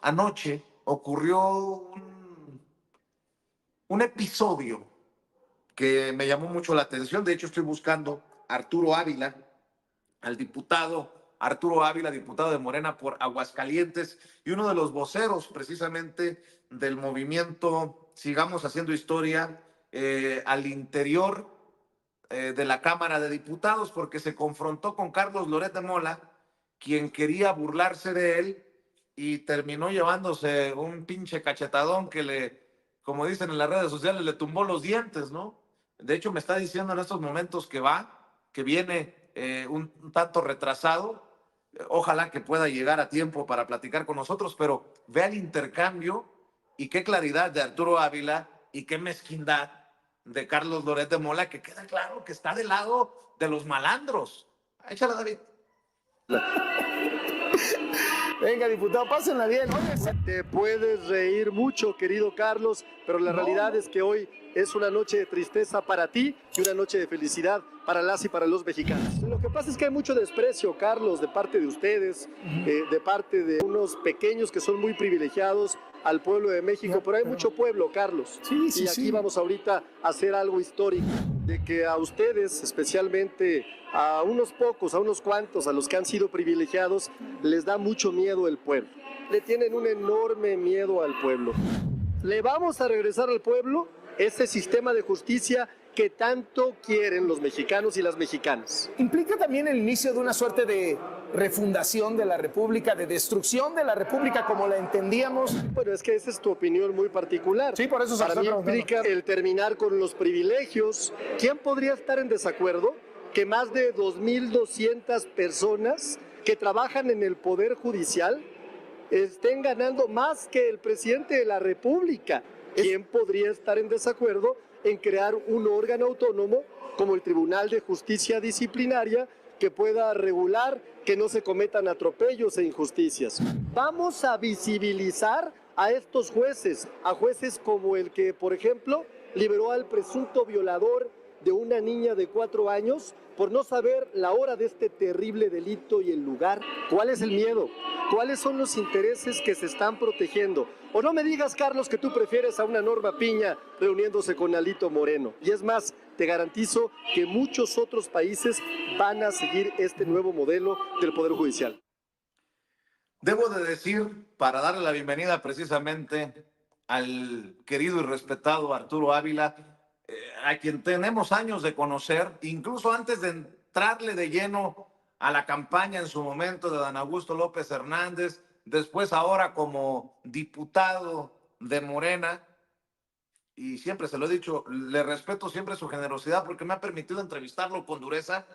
anoche ocurrió un episodio que me llamó mucho la atención. De hecho, estoy buscando a Arturo Ávila, al diputado Arturo Ávila, diputado de Morena por Aguascalientes y uno de los voceros precisamente del movimiento Sigamos Haciendo Historia al interior de la Cámara de Diputados, porque se confrontó con Carlos Loret de Mola, quien quería burlarse de él y terminó llevándose un pinche cachetadón que le, como dicen en las redes sociales, le tumbó los dientes, ¿no? De hecho, me está diciendo en estos momentos que viene un tanto retrasado. Ojalá que pueda llegar a tiempo para platicar con nosotros, pero vea el intercambio y qué claridad de Arturo Ávila y qué mezquindad de Carlos Loret de Mola, que queda claro que está del lado de los malandros. Échala, David. Venga, diputado, pásenla bien. Te puedes reír mucho, querido Carlos, pero la realidad es que hoy es una noche de tristeza para ti y una noche de felicidad para las y para los mexicanos. Lo que pasa es que hay mucho desprecio, Carlos, de parte de ustedes, de parte de unos pequeños que son muy privilegiados al pueblo de México, pero hay mucho pueblo, Carlos. Y aquí vamos ahorita a hacer algo histórico, de que a ustedes, especialmente a unos pocos, a unos cuantos, a los que han sido privilegiados, les da mucho miedo el pueblo. Le tienen un enorme miedo al pueblo. Le vamos a regresar al pueblo ese sistema de justicia que tanto quieren los mexicanos y las mexicanas. ¿Implica también el inicio de una suerte de refundación de la República, de destrucción de la República como la entendíamos? Bueno, es que esa es tu opinión muy particular. Sí, por eso para mí implica el terminar con los privilegios. ¿Quién podría estar en desacuerdo que más de 2,200 personas que trabajan en el Poder Judicial estén ganando más que el presidente de la República? ¿Quién podría estar en desacuerdo en crear un órgano autónomo como el Tribunal de Justicia Disciplinaria que pueda regular que no se cometan atropellos e injusticias? Vamos a visibilizar a estos jueces, a jueces como el que, por ejemplo, liberó al presunto violador de una niña de 4 años por no saber la hora de este terrible delito y el lugar. ¿Cuál es el miedo? ¿Cuáles son los intereses que se están protegiendo? O no me digas, Carlos, que tú prefieres a una Norma Piña reuniéndose con Alito Moreno. Y es más, te garantizo que muchos otros países van a seguir este nuevo modelo del Poder Judicial. Debo de decir, para darle la bienvenida precisamente al querido y respetado Arturo Ávila, a quien tenemos años de conocer, incluso antes de entrarle de lleno a la campaña en su momento de Dan Augusto López Hernández, después ahora como diputado de Morena, y siempre se lo he dicho, le respeto siempre su generosidad porque me ha permitido entrevistarlo con dureza.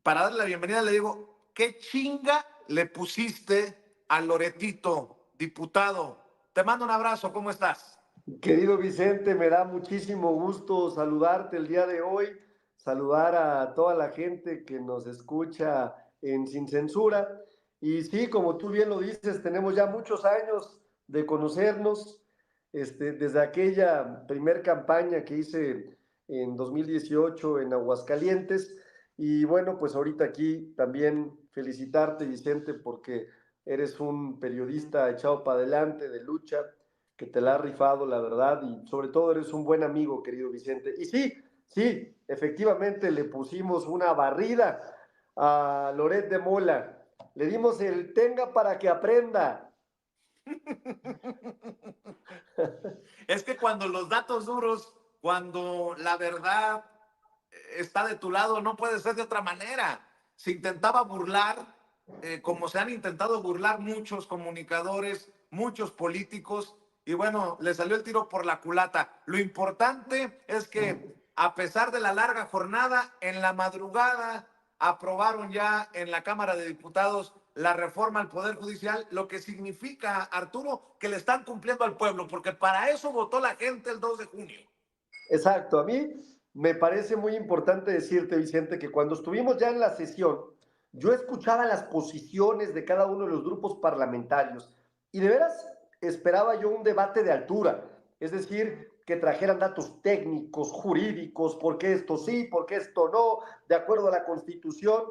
Para darle la bienvenida le digo, ¿qué chinga le pusiste a Loretito, diputado? Te mando un abrazo, ¿cómo estás? Querido Vicente, me da muchísimo gusto saludarte el día de hoy, saludar a toda la gente que nos escucha en Sin Censura. Y sí, como tú bien lo dices, tenemos ya muchos años de conocernos, desde aquella primer campaña que hice en 2018 en Aguascalientes. Y bueno, pues ahorita aquí también felicitarte, Vicente, porque eres un periodista echado para adelante, de lucha, que te la ha rifado, la verdad, y sobre todo eres un buen amigo, querido Vicente. Y sí, efectivamente le pusimos una barrida a Loret de Mola. Le dimos el tenga para que aprenda. Es que cuando los datos duros, cuando la verdad está de tu lado, no puede ser de otra manera. Se intentaba burlar, como se han intentado burlar muchos comunicadores, muchos políticos, y bueno, le salió el tiro por la culata. Lo importante es que a pesar de la larga jornada, en la madrugada aprobaron ya en la Cámara de Diputados la reforma al Poder Judicial, lo que significa, Arturo, que le están cumpliendo al pueblo, porque para eso votó la gente el 2 de junio. Exacto, a mí me parece muy importante decirte, Vicente, que cuando estuvimos ya en la sesión, yo escuchaba las posiciones de cada uno de los grupos parlamentarios y de veras esperaba yo un debate de altura, es decir, que trajeran datos técnicos, jurídicos, por qué esto sí, por qué esto no, de acuerdo a la Constitución.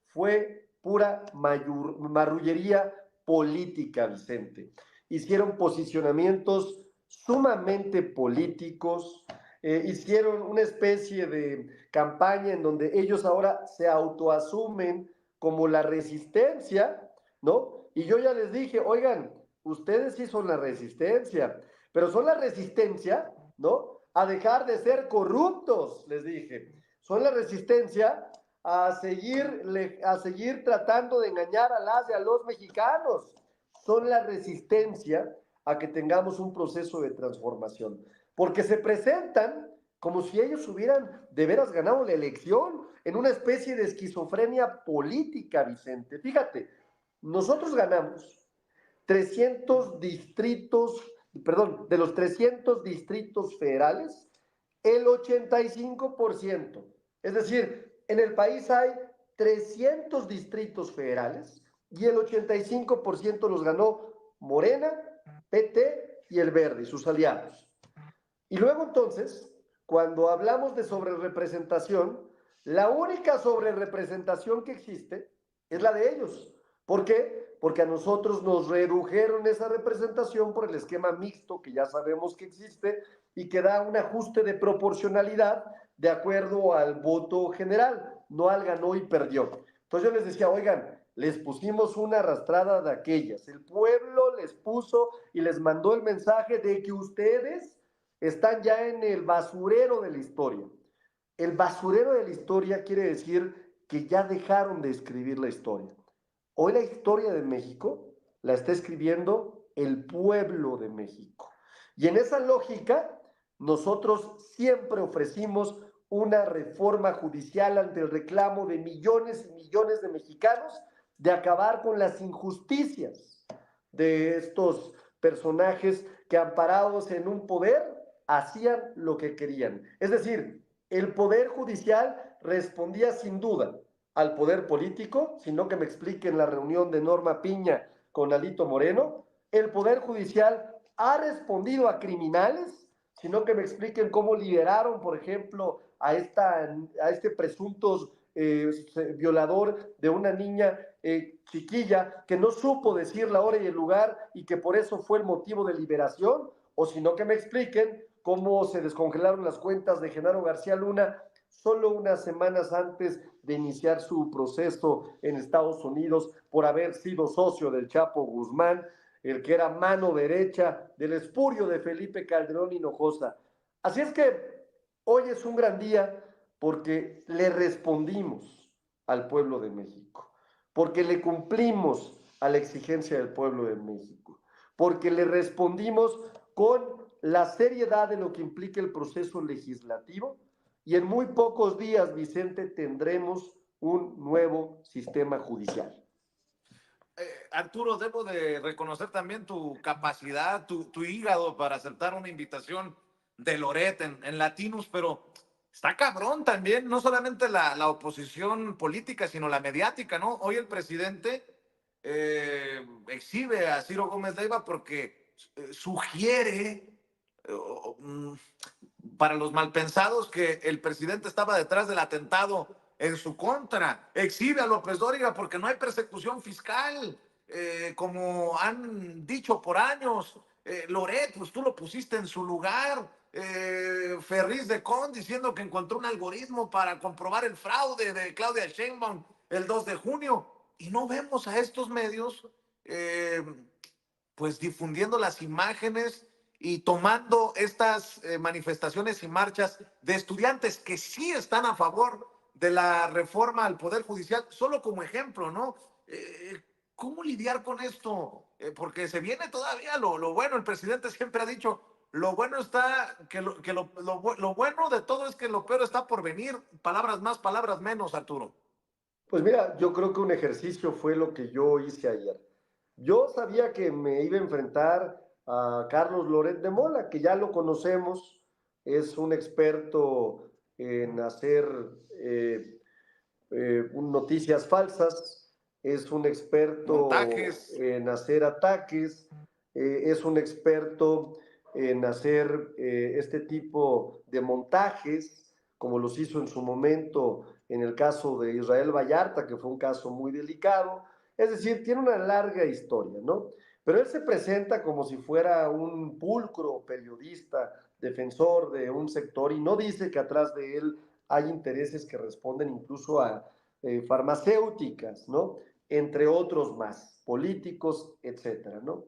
Fue pura marrullería política, Vicente. hicieron posicionamientos sumamente políticos, hicieron una especie de campaña en donde ellos ahora se autoasumen como la resistencia, ¿no? Y yo ya les dije, oigan, ustedes sí son la resistencia, pero son la resistencia, ¿no? A dejar de ser corruptos, les dije. Son la resistencia a seguir tratando de engañar a las y a los mexicanos. Son la resistencia a que tengamos un proceso de transformación. Porque se presentan como si ellos hubieran de veras ganado la elección en una especie de esquizofrenia política, Vicente. Fíjate, nosotros ganamos 300 distritos, perdón, de los 300 distritos federales, el 85%. Es decir, en el país hay 300 distritos federales y el 85% los ganó Morena, PT y el Verde y sus aliados. Y luego entonces, cuando hablamos de sobrerepresentación, la única sobrerepresentación que existe es la de ellos. ¿Por qué? Porque a nosotros nos redujeron esa representación por el esquema mixto que ya sabemos que existe y que da un ajuste de proporcionalidad de acuerdo al voto general, no al ganó y perdió. Entonces yo les decía, oigan, les pusimos una arrastrada de aquellas. El pueblo les puso y les mandó el mensaje de que ustedes están ya en el basurero de la historia. El basurero de la historia quiere decir que ya dejaron de escribir la historia. Hoy la historia de México la está escribiendo el pueblo de México. Y en esa lógica, nosotros siempre ofrecimos una reforma judicial ante el reclamo de millones y millones de mexicanos de acabar con las injusticias de estos personajes que, amparados en un poder, hacían lo que querían. Es decir, el poder judicial respondía sin duda al poder político, sino que me expliquen la reunión de Norma Piña con Alito Moreno. El poder judicial ha respondido a criminales, sino que me expliquen cómo liberaron, por ejemplo, a este presunto violador de una niña chiquilla que no supo decir la hora y el lugar y que por eso fue el motivo de liberación, o sino que me expliquen cómo se descongelaron las cuentas de Genaro García Luna solo unas semanas antes de iniciar su proceso en Estados Unidos por haber sido socio del Chapo Guzmán, el que era mano derecha del espurio de Felipe Calderón Hinojosa. Así es que hoy es un gran día porque le respondimos al pueblo de México, porque le cumplimos a la exigencia del pueblo de México, porque le respondimos con la seriedad de lo que implica el proceso legislativo y en muy pocos días, Vicente, tendremos un nuevo sistema judicial. Arturo, debo de reconocer también tu capacidad, tu hígado para aceptar una invitación de Loret en Latinos, pero está cabrón también, no solamente la oposición política, sino la mediática, ¿no? Hoy el presidente exhibe a Ciro Gómez Leiva porque sugiere para los malpensados que el presidente estaba detrás del atentado en su contra. Exhibe a López Dóriga porque no hay persecución fiscal, como han dicho por años. Loret, pues tú lo pusiste en su lugar. Ferriz de Con diciendo que encontró un algoritmo para comprobar el fraude de Claudia Sheinbaum el 2 de junio. Y no vemos a estos medios pues difundiendo las imágenes y tomando estas manifestaciones y marchas de estudiantes que sí están a favor de la reforma al Poder Judicial, solo como ejemplo, ¿no? ¿Cómo lidiar con esto? Porque se viene todavía lo bueno, el presidente siempre ha dicho, lo bueno está, lo bueno de todo es que lo peor está por venir, palabras más, palabras menos, Arturo. Pues mira, yo creo que un ejercicio fue lo que yo hice ayer. Yo sabía que me iba a enfrentar a Carlos Loret de Mola, que ya lo conocemos, es un experto en hacer noticias falsas, es un experto Montajes. en hacer ataques, es un experto en hacer este tipo de montajes, como los hizo en su momento en el caso de Israel Vallarta, que fue un caso muy delicado. Es decir, tiene una larga historia, ¿no? Pero él se presenta como si fuera un pulcro periodista, defensor de un sector, y no dice que atrás de él hay intereses que responden incluso a farmacéuticas, ¿no? Entre otros más, políticos, etcétera, ¿no?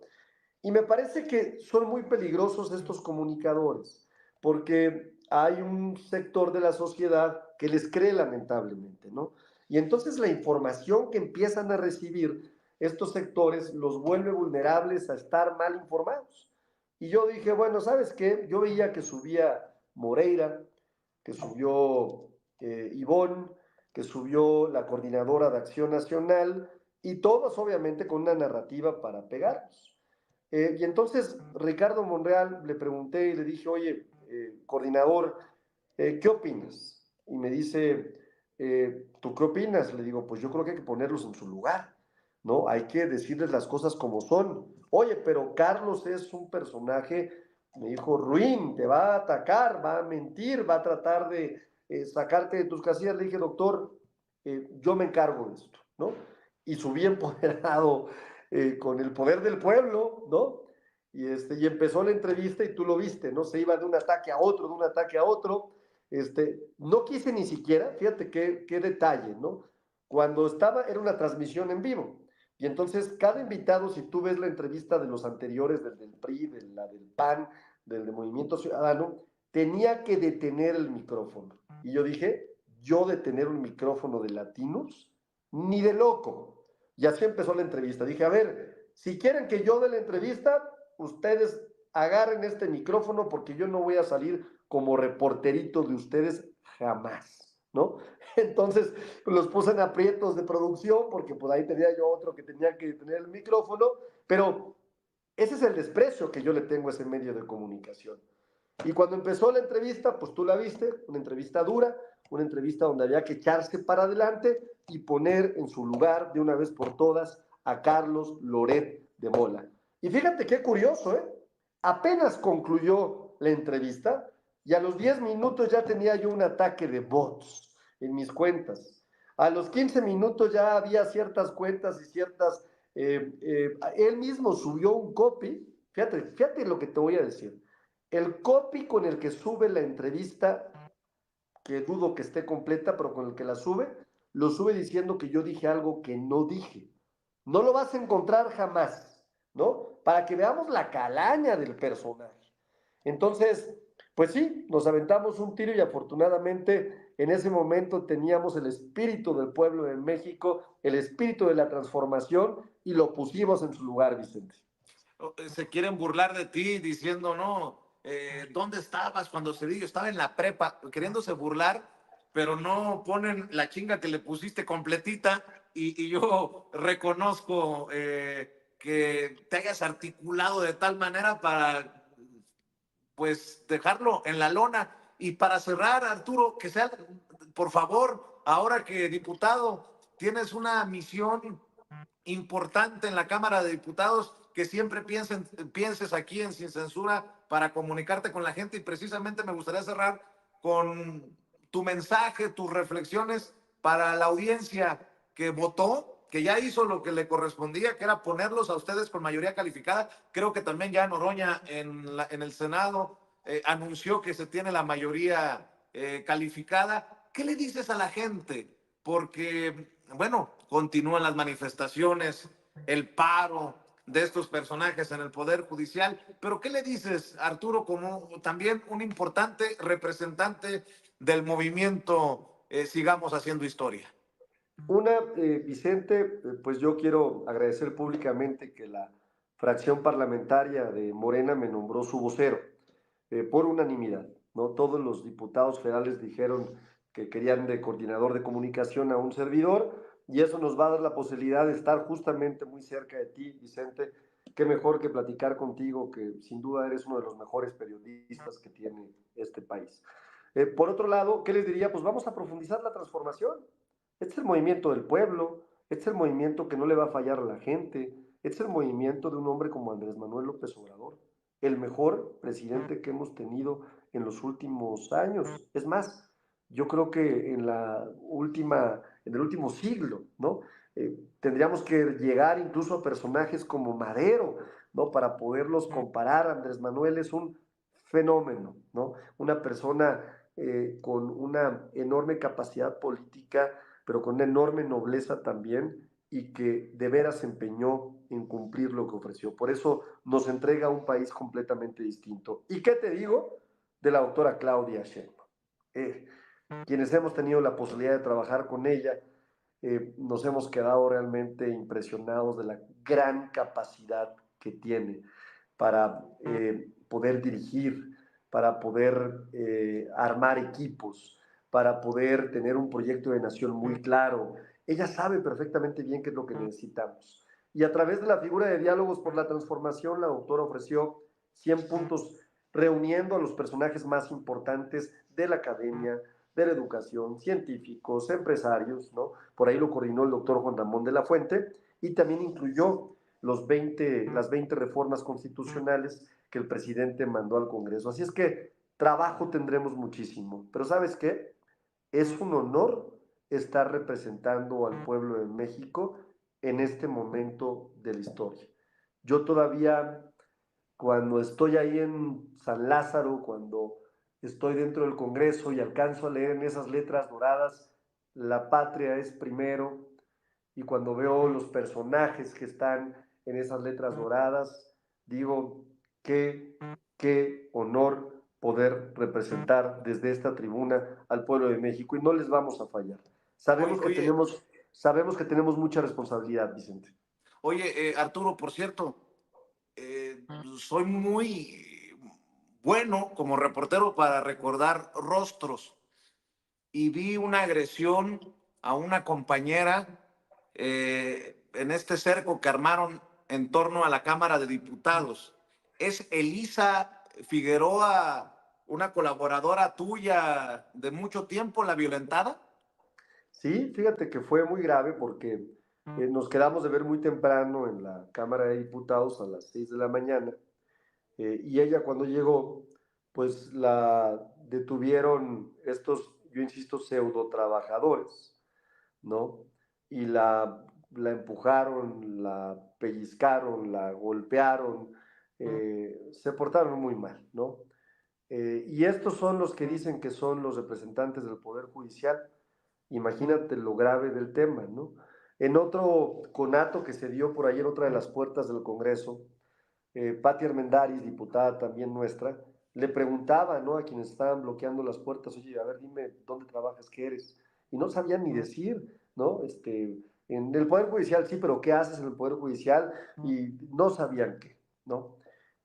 Y me parece que son muy peligrosos estos comunicadores, porque hay un sector de la sociedad que les cree lamentablemente, ¿no? Y entonces la información que empiezan a recibir estos sectores los vuelve vulnerables a estar mal informados. Y yo dije, bueno, ¿sabes qué? Yo veía que subía Moreira, que subió Ivonne, que subió la coordinadora de Acción Nacional, y todos obviamente con una narrativa para pegarnos. Y entonces Ricardo Monreal le pregunté y le dije, oye, coordinador, ¿qué opinas? Y me dice, ¿tú qué opinas? Le digo, pues yo creo que hay que ponerlos en su lugar, ¿no? Hay que decirles las cosas como son. Oye, pero Carlos es un personaje, me dijo, ruin, te va a atacar, va a mentir, va a tratar de sacarte de tus casillas. Le dije, doctor, yo me encargo de esto, ¿no? Y subí empoderado con el poder del pueblo, ¿no? Y empezó la entrevista y tú lo viste, ¿no? Se iba de un ataque a otro, de un ataque a otro. No quise ni siquiera, fíjate qué detalle, ¿no? Cuando estaba, era una transmisión en vivo. Y entonces cada invitado, si tú ves la entrevista de los anteriores, del PRI, de la del PAN, del de Movimiento Ciudadano, tenía que detener el micrófono. Y yo dije, yo detener un micrófono de latinos, ni de loco. Y así empezó la entrevista. Dije, a ver, si quieren que yo dé la entrevista, ustedes agarren este micrófono porque yo no voy a salir como reporterito de ustedes jamás, ¿no? Entonces los puse en aprietos de producción porque pues ahí tenía yo otro que tenía que tener el micrófono, pero ese es el desprecio que yo le tengo a ese medio de comunicación. Y cuando empezó la entrevista, pues tú la viste, una entrevista dura, una entrevista donde había que echarse para adelante y poner en su lugar de una vez por todas a Carlos Loret de Mola. Y fíjate qué curioso, ¿eh? Apenas concluyó la entrevista y a los 10 minutos ya tenía yo un ataque de bots en mis cuentas. A los 15 minutos ya había ciertas cuentas y ciertas... él mismo subió un copy, fíjate lo que te voy a decir. El copy con el que sube la entrevista, que dudo que esté completa, pero con el que la sube, lo sube diciendo que yo dije algo que no dije. No lo vas a encontrar jamás, ¿no? Para que veamos la calaña del personaje. Entonces, pues sí, nos aventamos un tiro y afortunadamente en ese momento teníamos el espíritu del pueblo de México, el espíritu de la transformación y lo pusimos en su lugar, Vicente. Se quieren burlar de ti diciendo, no, ¿dónde estabas cuando Cedillo estaba en la prepa? Queriéndose burlar, pero no ponen la chinga que le pusiste completita y yo reconozco que te hayas articulado de tal manera para pues dejarlo en la lona. Y para cerrar, Arturo, que sea, por favor, ahora que diputado, tienes una misión importante en la Cámara de Diputados, que siempre pienses aquí en Sin Censura para comunicarte con la gente, y precisamente me gustaría cerrar con tu mensaje, tus reflexiones para la audiencia que votó, que ya hizo lo que le correspondía, que era ponerlos a ustedes con mayoría calificada. Creo que también ya Noroña en el Senado anunció que se tiene la mayoría calificada. ¿Qué le dices a la gente? Porque, bueno, continúan las manifestaciones, el paro de estos personajes en el Poder Judicial, pero ¿qué le dices, Arturo, como también un importante representante del movimiento Sigamos Haciendo Historia? Una, Vicente, pues yo quiero agradecer públicamente que la fracción parlamentaria de Morena me nombró su vocero, por unanimidad, ¿no? Todos los diputados federales dijeron que querían de coordinador de comunicación a un servidor y eso nos va a dar la posibilidad de estar justamente muy cerca de ti, Vicente. Qué mejor que platicar contigo, que sin duda eres uno de los mejores periodistas que tiene este país. Por otro lado, ¿qué les diría? Pues vamos a profundizar la transformación. Este es el movimiento del pueblo, este es el movimiento que no le va a fallar a la gente, este es el movimiento de un hombre como Andrés Manuel López Obrador, el mejor presidente que hemos tenido en los últimos años. Es más, yo creo que en el último siglo, ¿no? Tendríamos que llegar incluso a personajes como Madero, ¿no? Para poderlos comparar. Andrés Manuel es un fenómeno, ¿no? Una persona con una enorme capacidad política, pero con una enorme nobleza también, y que de veras se empeñó en cumplir lo que ofreció. Por eso nos entrega un país completamente distinto. ¿Y qué te digo de la doctora Claudia Sheinbaum? Quienes hemos tenido la posibilidad de trabajar con ella, nos hemos quedado realmente impresionados de la gran capacidad que tiene para poder dirigir, para poder armar equipos, para poder tener un proyecto de nación muy claro. Ella sabe perfectamente bien qué es lo que necesitamos. Y a través de la figura de diálogos por la transformación, la doctora ofreció 100 puntos reuniendo a los personajes más importantes de la academia, de la educación, científicos, empresarios, ¿no? Por ahí lo coordinó el doctor Juan Ramón de la Fuente, y también incluyó las 20 reformas constitucionales que el presidente mandó al Congreso. Así es que trabajo tendremos muchísimo, pero ¿sabes qué? Es un honor estar representando al pueblo de México en este momento de la historia. Yo todavía, cuando estoy ahí en San Lázaro, cuando estoy dentro del Congreso y alcanzo a leer en esas letras doradas, la patria es primero, y cuando veo los personajes que están en esas letras doradas, digo, qué honor poder representar desde esta tribuna al pueblo de México, y no les vamos a fallar. Oye, oye, Sabemos que tenemos mucha responsabilidad, Vicente. oye, Arturo, por cierto, soy muy bueno como reportero para recordar rostros y vi una agresión a una compañera en este cerco que armaron en torno a la Cámara de Diputados. ¿Es Elisa Figueroa, una colaboradora tuya de mucho tiempo, la violentada? Sí, fíjate que fue muy grave porque nos quedamos de ver muy temprano en la Cámara de Diputados a las 6 de la mañana, y ella cuando llegó, pues la detuvieron estos, yo insisto, pseudo trabajadores, ¿no? Y la empujaron, la pellizcaron, la golpearon, se portaron muy mal, ¿no? Y estos son los que dicen que son los representantes del Poder Judicial. Imagínate lo grave del tema, ¿no? En otro conato que se dio por ahí en otra de las puertas del Congreso, Patti Armendáriz, diputada también nuestra, le preguntaba, ¿no?, a quienes estaban bloqueando las puertas: oye, a ver, dime dónde trabajas, qué eres. Y no sabían ni decir, ¿no? En el Poder Judicial sí, pero ¿qué haces en el Poder Judicial? Y no sabían qué, ¿no?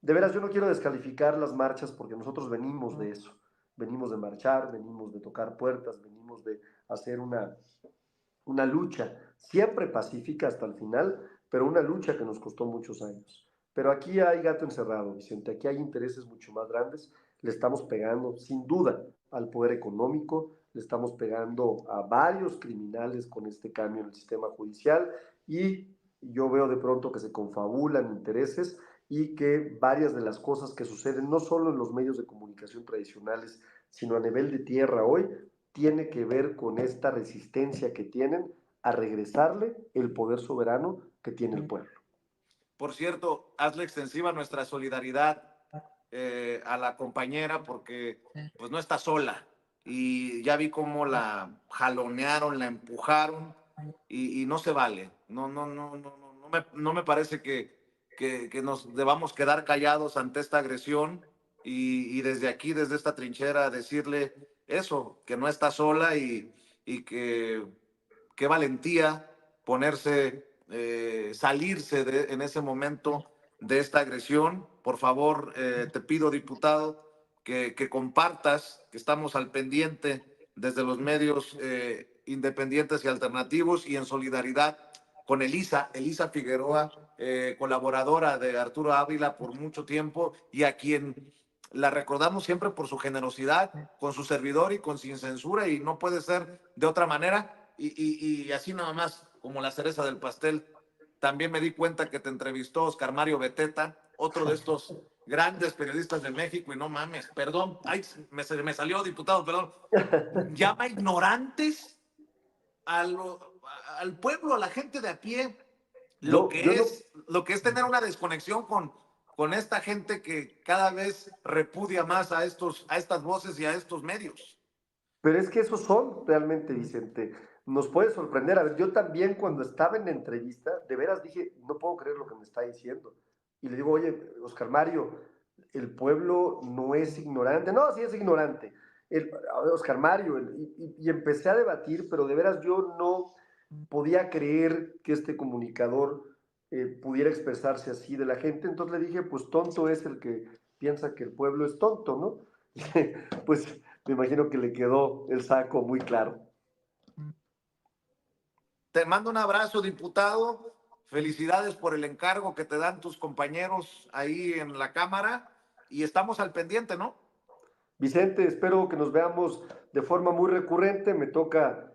De veras, yo no quiero descalificar las marchas porque nosotros venimos de eso. Venimos de marchar, venimos de tocar puertas, venimos de hacer una lucha, siempre pacífica hasta el final, pero una lucha que nos costó muchos años. Pero aquí hay gato encerrado, Vicente, aquí hay intereses mucho más grandes. Le estamos pegando, sin duda, al poder económico, le estamos pegando a varios criminales con este cambio en el sistema judicial, y yo veo de pronto que se confabulan intereses, y que varias de las cosas que suceden, no solo en los medios de comunicación tradicionales, sino a nivel de tierra hoy, tiene que ver con esta resistencia que tienen a regresarle el poder soberano que tiene el pueblo. Por cierto, hazle extensiva nuestra solidaridad a la compañera porque pues no está sola. Y ya vi cómo la jalonearon, la empujaron y no se vale. No me parece que nos debamos quedar callados ante esta agresión y desde aquí, desde esta trinchera, decirle eso, que no está sola y que qué valentía ponerse, salirse en ese momento de esta agresión. Por favor, te pido, diputado, que compartas, que estamos al pendiente desde los medios independientes y alternativos y en solidaridad con Elisa Figueroa, colaboradora de Arturo Ávila por mucho tiempo y a quien la recordamos siempre por su generosidad con su servidor y con Sin Censura, y no puede ser de otra manera. Y así nada más, como la cereza del pastel, también me di cuenta que te entrevistó Oscar Mario Beteta, otro de estos grandes periodistas de México, y no mames, perdón, ay, me salió, diputado, perdón, llama ignorantes al pueblo, a la gente de a pie, Yo no. lo que es tener una desconexión con esta gente que cada vez repudia más a estas voces y a estos medios. Pero es que esos son realmente, Vicente. Nos puede sorprender. A ver, yo también cuando estaba en la entrevista, de veras dije, no puedo creer lo que me está diciendo. Y le digo, oye, Oscar Mario, el pueblo no es ignorante. No, sí es ignorante. Oscar Mario, y empecé a debatir, pero de veras yo no podía creer que este comunicador pudiera expresarse así de la gente. Entonces le dije, pues tonto es el que piensa que el pueblo es tonto, ¿no? Pues me imagino que le quedó el saco muy claro. Te mando un abrazo, diputado. Felicidades por el encargo que te dan tus compañeros ahí en la Cámara y estamos al pendiente, ¿no? Vicente, espero que nos veamos de forma muy recurrente. Me toca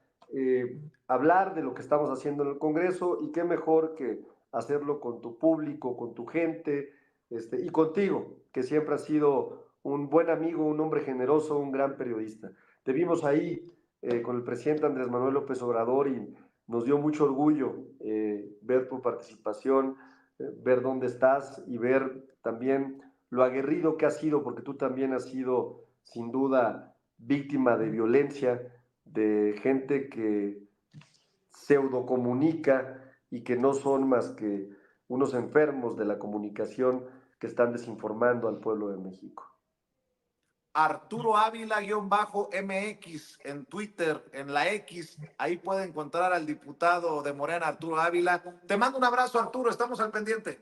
hablar de lo que estamos haciendo en el Congreso y qué mejor que hacerlo con tu público, con tu gente y contigo, que siempre has sido un buen amigo, un hombre generoso, un gran periodista. Te vimos ahí con el presidente Andrés Manuel López Obrador y nos dio mucho orgullo ver tu participación, ver dónde estás y ver también lo aguerrido que has sido, porque tú también has sido sin duda víctima de violencia, de gente que pseudo comunica y que no son más que unos enfermos de la comunicación que están desinformando al pueblo de México. Arturo Ávila-MX en Twitter, en la X, ahí puede encontrar al diputado de Morena, Arturo Ávila. Te mando un abrazo, Arturo, estamos al pendiente.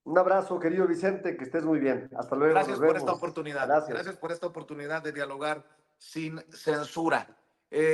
Un abrazo, querido Vicente, que estés muy bien. Hasta luego. Gracias nos por esta vemos. oportunidad. Gracias. Gracias por esta oportunidad de dialogar sin censura.